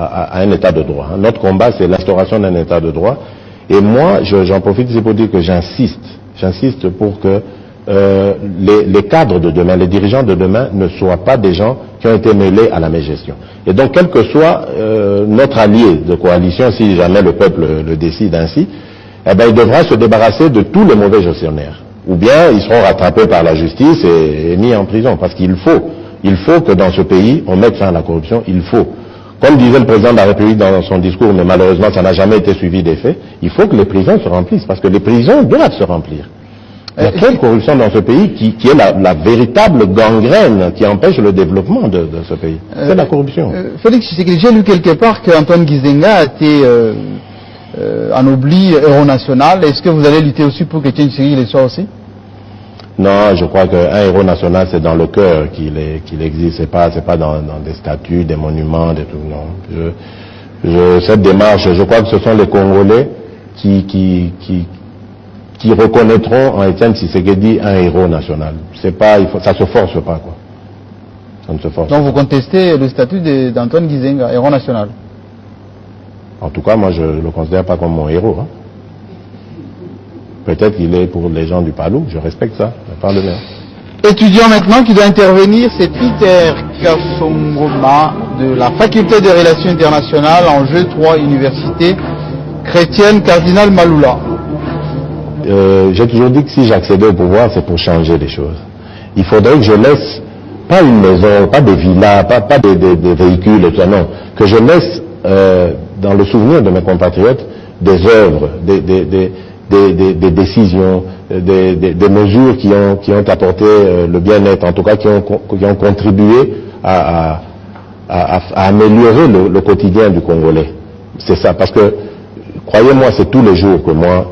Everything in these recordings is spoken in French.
à un état de droit. Notre combat, c'est l'instauration d'un état de droit. Et moi, j'en profite ici pour dire que j'insiste pour que les cadres de demain, les dirigeants de demain ne soient pas des gens qui ont été mêlés à la mégestion. Et donc, quel que soit notre allié de coalition, si jamais le peuple le décide ainsi, eh ben, il devra se débarrasser de tous les mauvais gestionnaires. Ou bien ils seront rattrapés par la justice et mis en prison. Parce qu'il faut que dans ce pays, on mette fin à la corruption, il faut. Comme disait le président de la République dans son discours, mais malheureusement ça n'a jamais été suivi des faits, il faut que les prisons se remplissent, parce que les prisons doivent se remplir. Il y a trop de corruption dans ce pays qui est la véritable gangrène qui empêche le développement de ce pays. C'est la corruption. Félix Tshisekedi, j'ai lu quelque part qu'Antoine Gizenga a été anobli héros national. Est-ce que vous allez lutter aussi pour que Etienne Tshisekedi le soit aussi? Non, je crois qu'un héros national, c'est dans le cœur qu'il existe. C'est pas dans des statues, des monuments, des trucs. Non. Cette démarche, je crois que ce sont les Congolais qui reconnaîtront en Etienne Tshisekedi un héros national. C'est pas, ça se force pas, quoi. Ça ne se force. Donc vous contestez le statut d'Antoine Gizenga, héros national? En tout cas, moi, je ne le considère pas comme mon héros. Hein. Peut-être qu'il est pour les gens du Palou, je respecte ça, mais pas le mien. Étudiant maintenant qui doit intervenir, c'est Peter Kassongoma de la Faculté des Relations Internationales, Angers 3, Université Chrétienne Cardinal Maloula. J'ai toujours dit que si j'accédais au pouvoir, c'est pour changer les choses. Il faudrait que je laisse, pas une maison, pas des villas, pas des véhicules et tout ça, non, que je laisse dans le souvenir de mes compatriotes des œuvres, des décisions, des mesures qui ont apporté le bien-être, en tout cas qui ont contribué à améliorer le quotidien du Congolais. C'est ça, parce que, croyez-moi, c'est tous les jours que moi,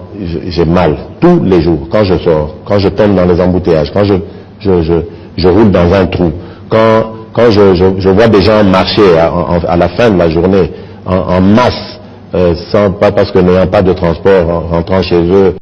j'ai mal. Tous les jours, quand je sors, quand je tombe dans les embouteillages, quand je roule dans un trou, quand je vois des gens marcher à la fin de la journée en masse, pas parce que n'ayant pas de transport rentrant chez eux,